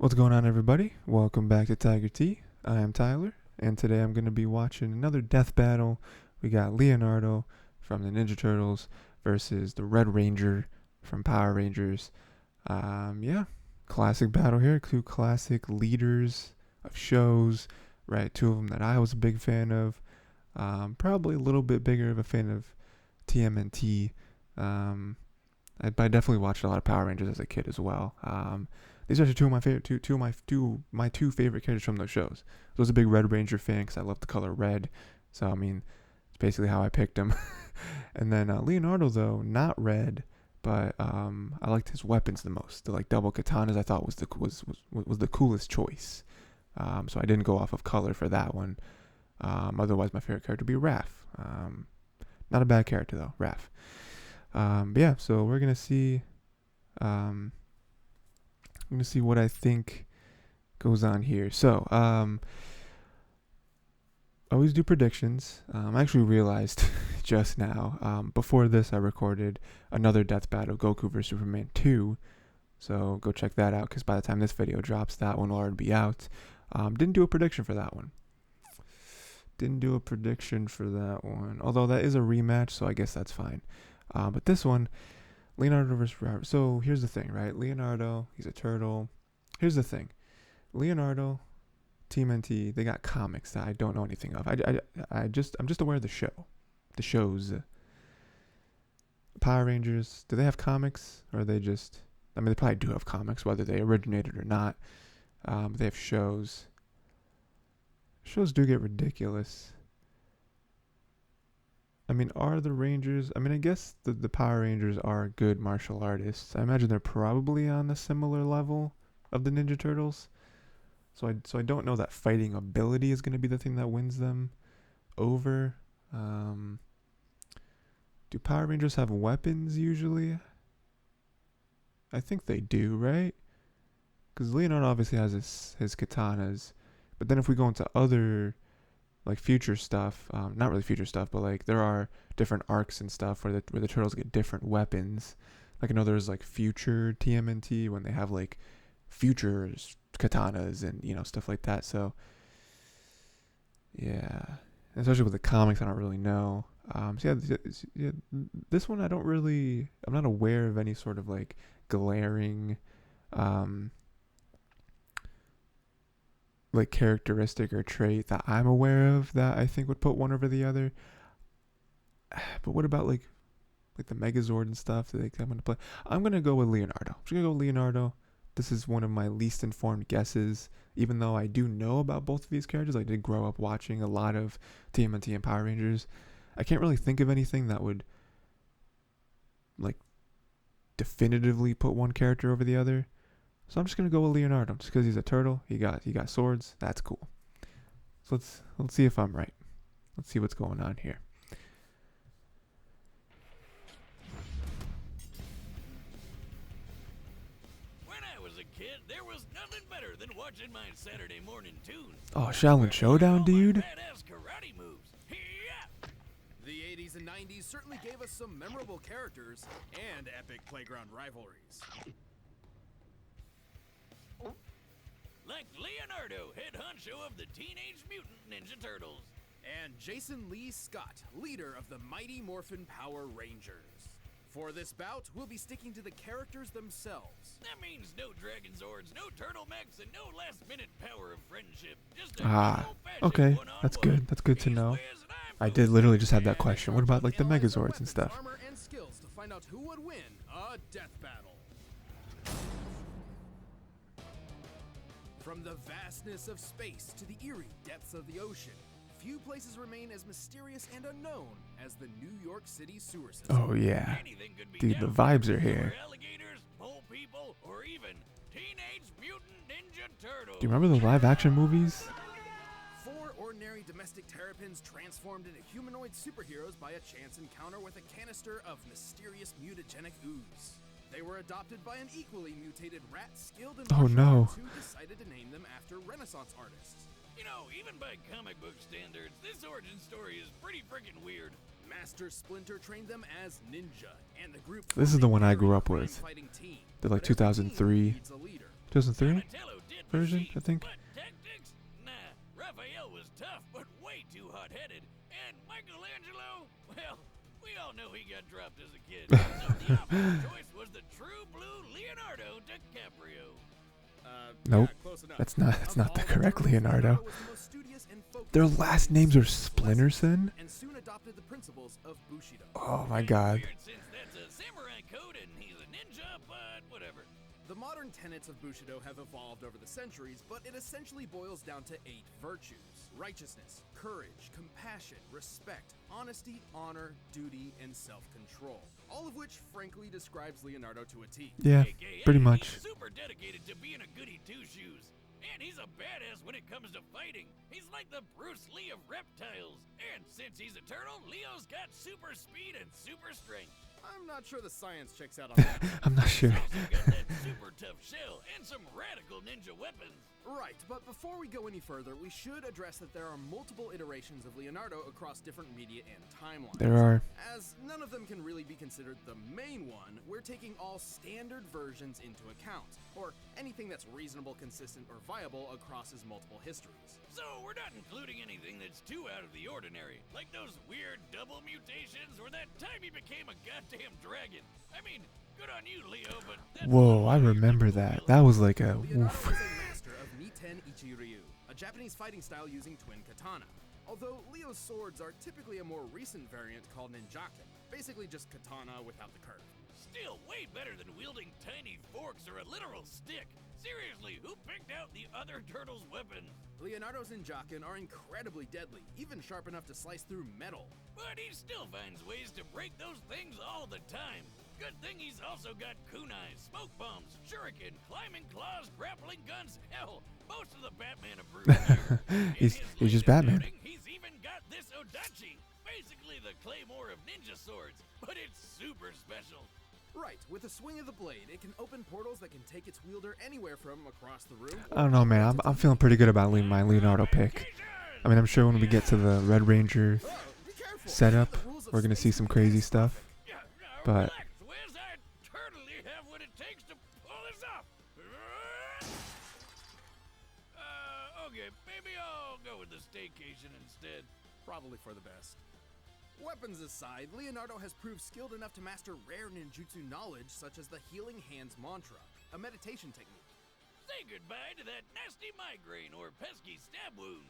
What's going on, everybody? Welcome back to Tiger T. I am Tyler, and today I'm going to be watching another death battle. We got Leonardo from the Ninja Turtles versus the Red Ranger from Power Rangers. Yeah, classic battle here. Two classic leaders of shows, right? Two of them that I was a big fan of. Probably a little bit bigger of a fan of TMNT. I definitely watched a lot of Power Rangers as a kid as well. These are two of my favorite two favorite characters from those shows. I was a big Red Ranger fan because I love the color red. So I mean, it's basically how I picked him. And then Leonardo, though not red, but I liked his weapons the most. The like double katanas I thought was the coolest choice. So I didn't go off of color for that one. Otherwise, my favorite character would be Raph. Not a bad character though, Raph. But yeah, so we're gonna see. I'm gonna see what I think goes on here. So, always do predictions. I actually realized just now. Before this, I recorded another death battle, Goku vs Superman 2. So go check that out, because by the time this video drops, that one will already be out. Didn't do a prediction for that one. Although that is a rematch, so I guess that's fine. But this one, Leonardo versus Robert. So here's the thing, right? Leonardo, he's a turtle. Here's the thing. Leonardo, Team NT, they got comics that I don't know anything of. I'm just aware of the show. The shows. Power Rangers, do they have comics? Or are they just, I mean, they probably do have comics, whether they originated or not. They have shows. Shows do get ridiculous. I mean, are the Rangers... I mean, I guess the Power Rangers are good martial artists. I imagine they're probably on a similar level of the Ninja Turtles. So I don't know that fighting ability is going to be the thing that wins them over. Do Power Rangers have weapons usually? I think they do, right? Because Leonardo obviously has his katanas. But then if we go into other... like future stuff, not really future stuff, but like there are different arcs and stuff where the turtles get different weapons. Like I know there's like future TMNT when they have like futures katanas and stuff like that. So yeah, especially with the comics, I don't really know. So yeah, this one I'm not aware of any sort of like glaring like characteristic or trait that I'm aware of that I think would put one over the other. But what about like the Megazord and stuff that they come into play? I'm gonna go with Leonardo. I'm just gonna go with Leonardo. This is one of my least informed guesses, even though I do know about both of these characters. I did grow up watching a lot of TMNT and Power Rangers. I can't really think of anything that would like definitively put one character over the other. So I'm just gonna go with Leonardo, just because he's a turtle. He got swords. That's cool. So let's see if I'm right. Let's see what's going on here. When I was a kid, there was nothing better than watching my Saturday morning tunes. Oh, Shaolin Showdown, dude. Badass karate moves. Yeah. The 80s and 90s certainly gave us some memorable characters and epic playground rivalries. Like Leonardo, head honcho of the Teenage Mutant Ninja Turtles. And Jason Lee Scott, leader of the Mighty Morphin Power Rangers. For this bout, we'll be sticking to the characters themselves. That means no Dragon Zords, no Turtle Mechs, and no last-minute power of friendship. Just a okay, that's good. That's good to know. I did literally just have that question. What about like the Megazords and stuff? Armor and skills to find out who would win a death battle. From the vastness of space to the eerie depths of the ocean, few places remain as mysterious and unknown as the New York City sewer system. Oh yeah, dude, the vibes are here. Alligators, mole people, or even Teenage Mutant Ninja Turtles. Do you remember the live-action movies? 4 ordinary domestic terrapins transformed into humanoid superheroes by a chance encounter with a canister of mysterious mutagenic ooze. They were adopted by an equally mutated rat skilled in martial arts who decided to name them after Renaissance artists. You know, even by comic book standards, this origin story is pretty freaking weird. Master Splinter trained them as ninja, and the group... This is the one I grew up with. They're like 2003. 2003? Donatello did version, I machines, think. but tactics? Nah, Raphael was tough, but way too hot-headed. And Michelangelo, well, we all know he got dropped as a kid. So the obvious choice was the true blue Leonardo DiCaprio. Nope. Yeah, close enough. That's Of not all the the correct turtles, Leonardo. was the most studious and focused Their in last his names are lessons, Splinterson? and soon adopted the principles of Bushido. Oh my god. Weird since that's a samurai code and he's a ninja, but whatever. The modern tenets of Bushido have evolved over the centuries, but it essentially boils down to 8 virtues: righteousness, courage, compassion, respect, honesty, honor, duty, and self-control. All of which, frankly, describes Leonardo to a T. Yeah, AKA, pretty much. He's super dedicated to being a goody two-shoes. And he's a badass when it comes to fighting. He's like the Bruce Lee of reptiles. And since he's a turtle, Leo's got super speed and super strength. I'm not sure the science checks out on that. I'm not sure. He's also got that super tough shell and some radical ninja weapons. Right, but before we go any further, we should address that there are multiple iterations of Leonardo across different media and timelines. There are. As none of them can really be considered the main one, we're taking all standard versions into account, or anything that's reasonable, consistent, or viable across his multiple histories. So we're not including anything that's too out of the ordinary, like those weird double mutations or that time he became a goddamn dragon. I mean, good on you, Leo, but that's Whoa, I remember that. That was like a Leonardo oof. is a master of Niten Ichiryu, a Japanese fighting style using twin katana. Although Leo's swords are typically a more recent variant called ninjaken, basically just katana without the curve. still way better than wielding tiny forks or a literal stick. Seriously, who picked out the other turtle's weapon? Leonardo's ninjaken are incredibly deadly, even sharp enough to slice through metal. But he still finds ways to break those things all the time. Good thing he's also got kunais, smoke bombs, shuriken, climbing claws, grappling guns, hell, most of the Batman approved gear. he's just Batman. He's even got this odachi, basically the claymore of ninja swords, but it's super special. Right, with a swing of the blade, it can open portals that can take its wielder anywhere from across the room. I don't know, man. I'm feeling pretty good about my Leonardo pick. I mean, I'm sure when we get to the Red Ranger Oh, be careful. setup, The rules of we're gonna see some space crazy and stuff. But Relax, Wiz, I totally have what it takes to pull this off. Okay, maybe I'll go with the staycation instead. Probably for the best. Weapons aside, Leonardo has proved skilled enough to master rare ninjutsu knowledge such as the Healing Hands mantra, a meditation technique. Say goodbye to that nasty migraine or pesky stab wound.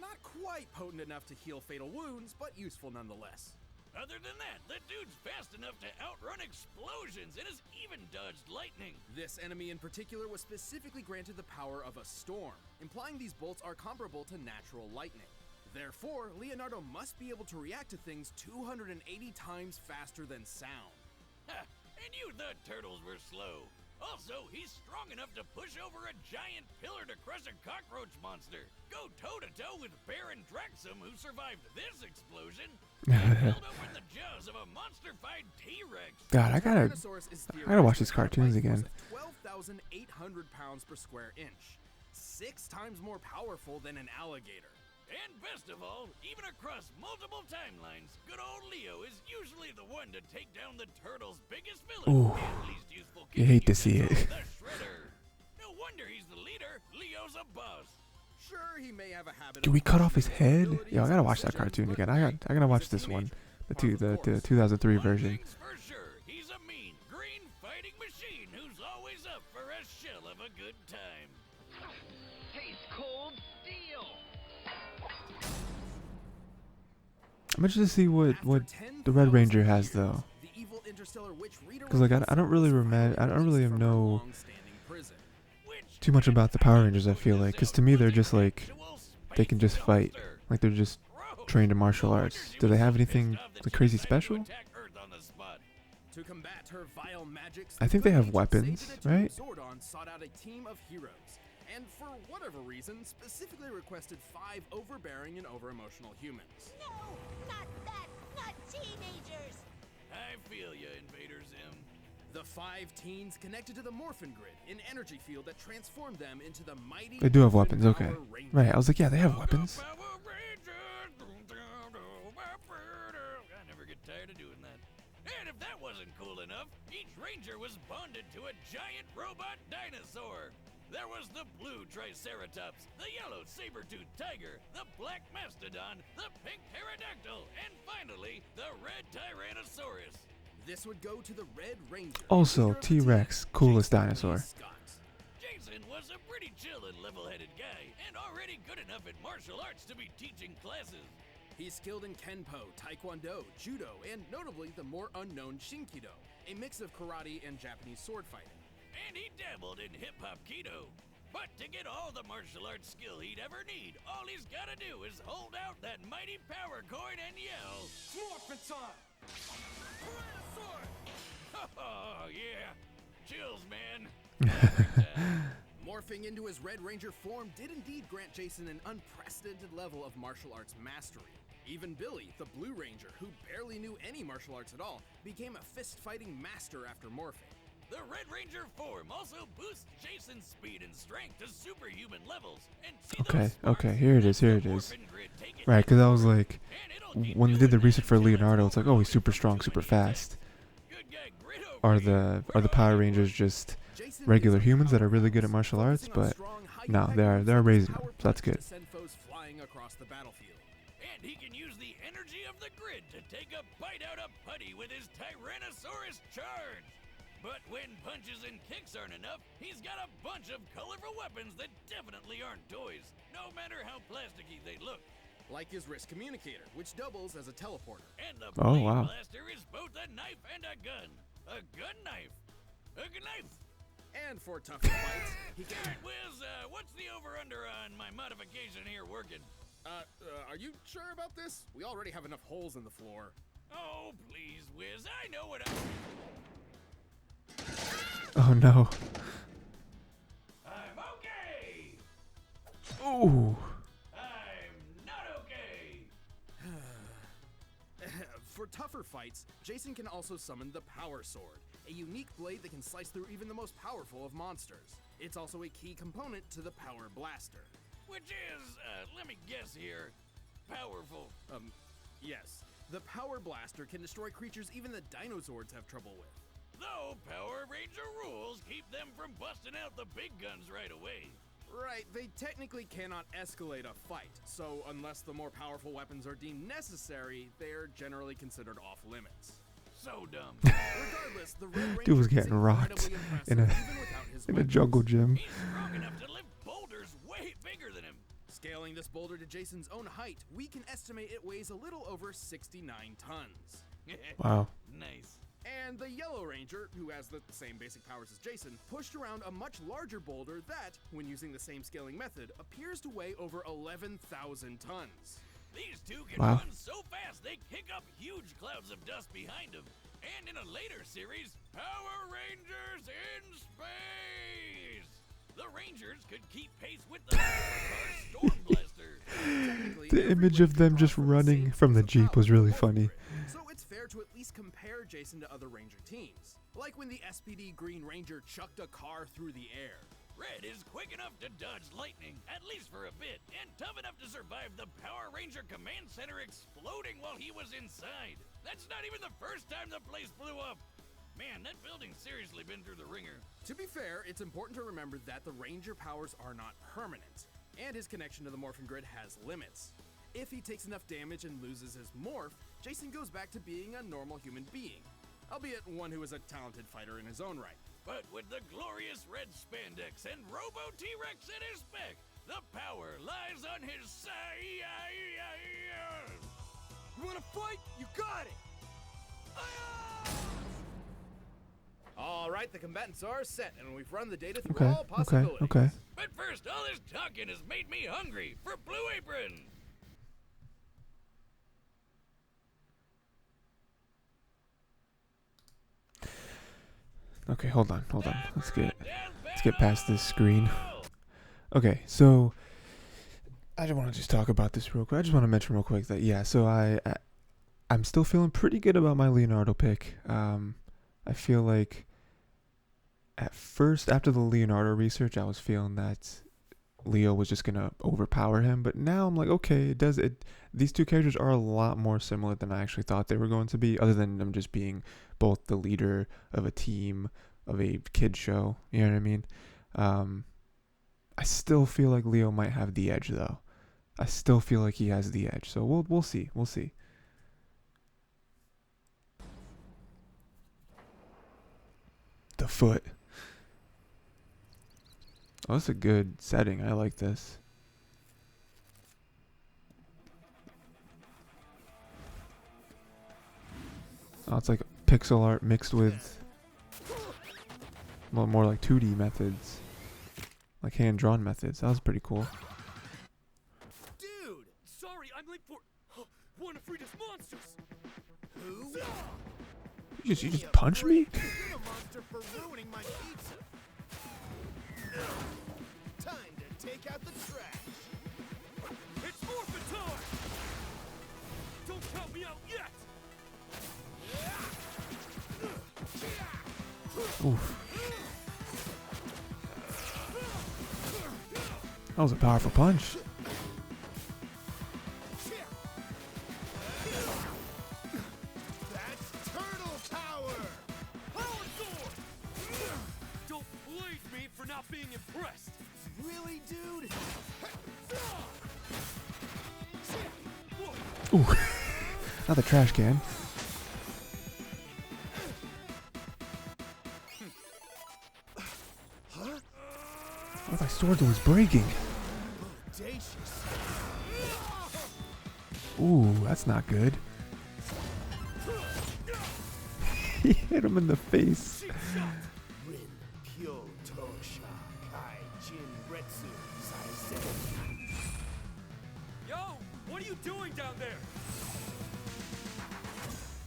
Not quite potent enough to heal fatal wounds, but useful nonetheless. Other than that, the dude's fast enough to outrun explosions and has even dodged lightning. This enemy in particular was specifically granted the power of a storm, implying these bolts are comparable to natural lightning. Therefore, Leonardo must be able to react to things 280 times faster than sound. Ha! And you thought turtles were slow. Also, he's strong enough to push over a giant pillar to crush a cockroach monster. Go toe-to-toe with Baron Draxum, who survived this explosion. And held open the jaws of a monster-fied T-Rex. God, I gotta watch these cartoons again. 12,800 pounds per square inch. 6 times more powerful than an alligator. And best of all, even across multiple timelines, good old Leo is usually the one to take down the turtle's biggest villain Ooh, and least useful you hate to king, see it. the Shredder. No wonder he's the leader. Leo's a boss. Sure, he may have a habit Do of we cut off his head? abilities Yo, I gotta and watch that decisions, cartoon but again. I gotta watch he's a this one, teenager. the Par for the course. 2003 One version. thing's for sure, he's a mean, green fighting machine who's always up for a shell of a good time. Tastes cold steel. I'm interested to see what After 10,000 the Red Ranger has years, though. the evil interstellar witch Rita 'Cause, like, I don't really was finally I don't really released from her know long-standing prison. Which too much about the Power Rangers, I feel like, 'cause to me they're just like, actual they can just space fight. monster. Like they're just Gross. trained in martial No arts. wonder she Do they was have so anything pissed off that like she crazy decided to special? attack Earth on the spot. To combat her vile magics, I think the they have good weapons, agent Satan right? Zordon sought out a team of heroes, and for whatever reason, specifically requested 5 overbearing and over-emotional humans. No, not that, not teenagers. I feel ya, Invader Zim. The 5 teens connected to the Morphin Grid, an energy field that transformed them into the mighty They do have Morphin weapons, okay. Power Rangers. Right, I was like, yeah, they have weapons. Power Rangers. I never get tired of doing that. And if that wasn't cool enough, each ranger was bonded to a giant robot dinosaur. There was the blue Triceratops, the yellow saber-toothed tiger, the black mastodon, the pink pterodactyl, and finally, the red Tyrannosaurus. This would go to the Red Ranger. Also, leader of the team, T-Rex, coolest Jason dinosaur. Lee Scott. Jason was a pretty chill and level-headed guy, and already good enough at martial arts to be teaching classes. He's skilled in Kenpo, Taekwondo, Judo, and notably the more unknown Shinkido, a mix of karate and Japanese sword fighting. And he dabbled in hip-hop keto. But to get all the martial arts skill he'd ever need, all he's gotta do is hold out that mighty power coin and yell, Morphin' time! oh yeah, chills, man. Morphing into his Red Ranger form did indeed grant Jason an unprecedented level of martial arts mastery. Even Billy, the Blue Ranger, who barely knew any martial arts at all, became a fist-fighting master after morphing. The Red Ranger form also boosts Jason's speed and strength to superhuman levels. And see those Okay, sparks? here it is, That's here the it is. morphin' grid taking Right, because I was over, like, and it'll keep when they did doing the that research for until Leonardo, it's like, oh, he's super overloaded strong, from super too many fast. attacks. Good guy, grit over Are here. the Power Rangers just Jason regular is a humans that are really powerhouse, good at martial arts? focusing on But strong, no, high-impact they're moves like raising his them, power so that's punch good. to send foes flying across the battlefield. And he can use the energy of the grid to take a bite out of Putty with his Tyrannosaurus charge. But when punches and kicks aren't enough, he's got a bunch of colorful weapons that definitely aren't toys, no matter how plasticky they look. Like his wrist communicator, which doubles as a teleporter. And the Oh, Blade wow. Blaster is both a knife and a gun. A gun knife. A gun knife. And for tougher fights, he can... Alright, Wiz, what's the over-under on my modification here working? Are you sure about this? We already have enough holes in the floor. Oh, please, Wiz, I know what Oh no. I'm okay! Ooh. I'm not okay! For tougher fights, Jason can also summon the Power Sword, a unique blade that can slice through even the most powerful of monsters. It's also a key component to the Power Blaster. Which is, let me guess here, powerful. Yes. The Power Blaster can destroy creatures even the Dinozords have trouble with. Though Power Ranger rules keep them from busting out the big guns right away. Right, they technically cannot escalate a fight, so unless the more powerful weapons are deemed necessary, they're generally considered off limits. So dumb. Regardless, the Red Ranger Dude was is getting rocked incredibly impressive in a even without his in a weapons. jungle gym. He's strong enough to lift boulders way bigger than him. Scaling this boulder to Jason's own height, we can estimate it weighs a little over 69 tons. Wow. Nice. And the Yellow Ranger, who has the same basic powers as Jason, pushed around a much larger boulder that, when using the same scaling method, appears to weigh over 11,000 tons. These two can Wow. run so fast they kick up huge clouds of dust behind them. And in a later series, Power Rangers in Space! The Rangers could keep pace with the Supercar Storm Blaster. Technically, The every image of Ranger them draws just from the running same from the source of Jeep was power, really both funny. grid. So it's fair to at least compare Jason to other Ranger teams. Like when the SPD Green Ranger chucked a car through the air. Red is quick enough to dodge lightning, at least for a bit, and tough enough to survive the Power Ranger Command Center exploding while he was inside. That's not even the first time the place blew up. Man, that building's seriously been through the ringer. To be fair, it's important to remember that the Ranger powers are not permanent, and his connection to the Morphin Grid has limits. If he takes enough damage and loses his morph, Jason goes back to being a normal human being, albeit one who is a talented fighter in his own right. But with the glorious red spandex and Robo T-Rex at his back, the power lies on his side. You wanna fight? You got it! Alright, the combatants are set, and we've run the data through Okay, all okay, possibilities. okay. But first, all this talking has made me hungry for Blue Apron. Okay, hold on. Let's get past this screen. Okay, so I just want to talk about this real quick. I just want to mention real quick that so I'm still feeling pretty good about my Leonardo pick. I feel like at first after the Leonardo research, I was feeling that Leo was just gonna overpower him, but now I'm like, okay, these two characters are a lot more similar than I actually thought they were going to be, other than them just being both the leader of a team of a kid show, you know what I mean? I still feel like Leo might have the edge though. I still feel like he has the edge. So we'll see. We'll see. The foot. Oh, that's a good setting. I like this. Oh, it's like pixel art mixed with more like 2D methods. Like hand-drawn methods. That was pretty cool. Dude! Sorry, I'm late for one of Frida's monsters! Who? You just punch me? You're a monster for ruining my pizza! Time to take out the trash! It's forfeit time! Don't count me out yet! Oof. That was a powerful punch. That's turtle power! Power sword! Don't blame me for not being impressed! Really, dude? Ooh. Not the trash can. I thought my sword was breaking. Audacious! Ooh, that's not good. He hit him in the face. Rin Pyo Tosha Kai Jin Retsu Saizen. Yo, what are you doing down there?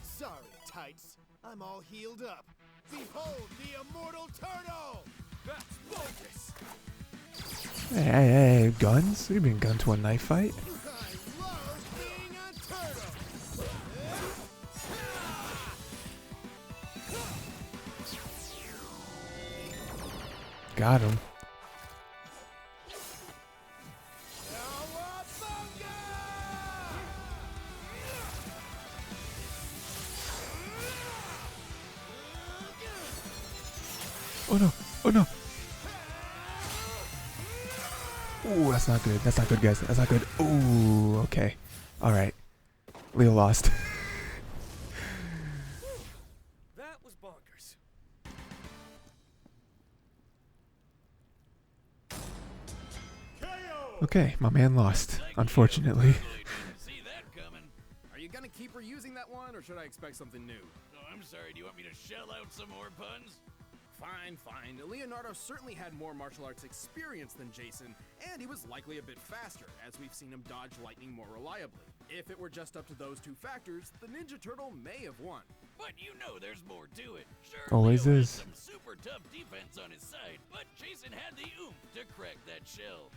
Sorry, tights. I'm all healed up. Behold the immortal turtle! That's bogus! Hey, guns? We've been gunned to a knife fight. I love being a turtle! Got him. Oh no! Oh no! Ooh, that's not good. That's not good, guys. That's not good. Ooh, okay. Alright. Leo lost. That was bonkers. Okay, my man lost, unfortunately. See that coming. Are you gonna keep reusing that one, or should I expect something new? Oh, I'm sorry. Do you want me to shell out some more puns? Fine, fine. Leonardo certainly had more martial arts experience than Jason, and he was likely a bit faster, as we've seen him dodge lightning more reliably. If it were just up to those two factors, the Ninja Turtle may have won. But you know there's more to it. Sure, Always Leo is. has some super tough defense on his side, but Jason had the oomph to crack that shell.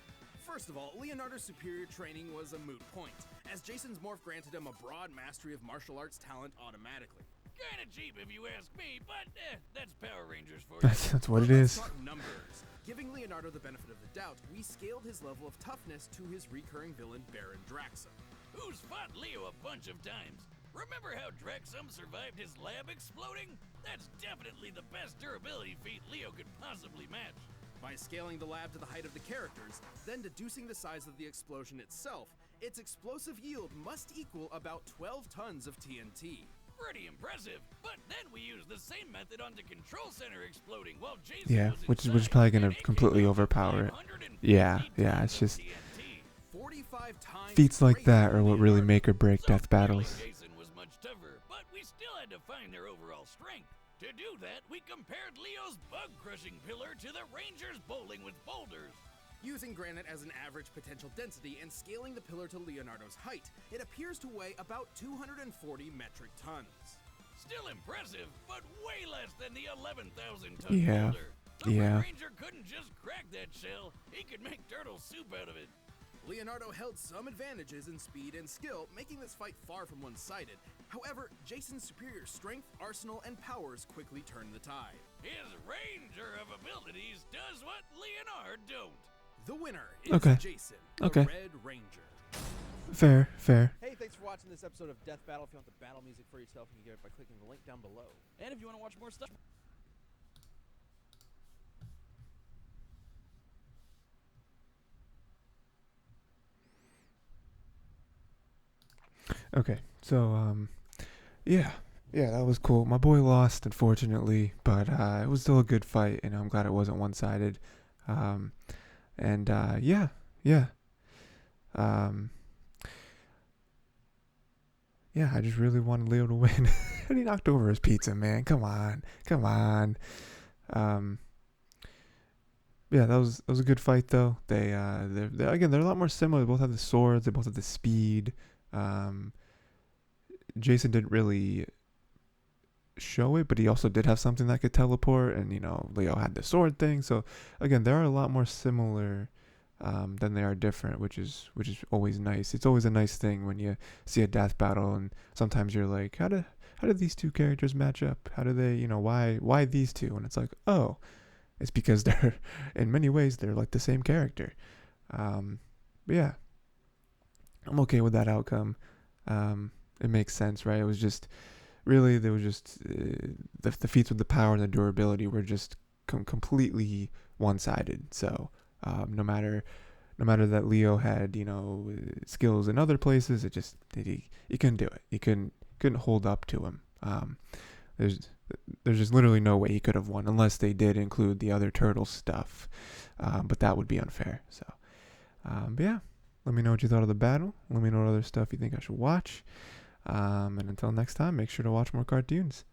First of all, Leonardo's superior training was a moot point, as Jason's morph granted him a broad mastery of martial arts talent automatically. Kinda cheap if you ask me, but that's Power Rangers for you. That's what it Let's is. talk numbers. Giving Leonardo the benefit of the doubt, we scaled his level of toughness to his recurring villain Baron Draxum. Who's fought Leo a bunch of times? Remember how Draxum survived his lab exploding? That's definitely the best durability feat Leo could possibly match. By scaling the lab to the height of the characters, then deducing the size of the explosion itself, its explosive yield must equal about 12 tons of TNT. Pretty impressive, but then we used the same method on the control center exploding while Jason Yeah, was which is inside, probably gonna and it completely came out to overpower it. 550 Yeah, tons it's of just TNT. 45 times feats like greater that than are what really Leonardo. make or break So death battles. clearly Jason was much tougher, but we still had to find their overall strength. To do that, we compared Leo's bug-crushing pillar to the Rangers bowling with boulders. Using granite as an average potential density and scaling the pillar to Leonardo's height, it appears to weigh about 240 metric tons. Still impressive, but way less than the 11,000 ton Yeah, boulder. The yeah. Red Ranger couldn't just crack that shell, he could make turtle soup out of it. Leonardo held some advantages in speed and skill, making this fight far from one-sided. However, Jason's superior strength, arsenal, and powers quickly turned the tide. His Ranger of abilities does what Leonardo don't. The winner is Okay. Jason, the Okay. Red Ranger. Fair, fair. Hey, thanks for watching this episode of Death Battle. If you want the battle music for yourself, you can get it by clicking the link down below. And if you want to watch more stuff... Okay, so yeah, yeah, that was cool. My boy lost, unfortunately, but it was still a good fight, and I'm glad it wasn't one-sided. Um, and yeah, yeah, um, yeah. I just really wanted Leo to win, and he knocked over his pizza, man. Come on, come on. Um, yeah, that was a good fight though. They're a lot more similar. They both have the swords. They both have the speed. Um, Jason didn't really show it, but he also did have something that could teleport, and Leo had the sword thing. So again, they are a lot more similar than they are different, which is always nice. It's always a nice thing when you see a death battle, and sometimes you're like, how do these two characters match up? How do they, why these two? And it's like, oh, it's because they're in many ways they're like the same character. But yeah, I'm okay with that outcome. It makes sense, right? It was just really there was just the feats with the power and the durability were just completely one-sided. So no matter that Leo had skills in other places, it just he couldn't do it. He couldn't hold up to him. There's there's just literally no way he could have won unless they did include the other turtle stuff. But that would be unfair. So but yeah, let me know what you thought of the battle. Let me know what other stuff you think I should watch. And until next time, make sure to watch more cartoons.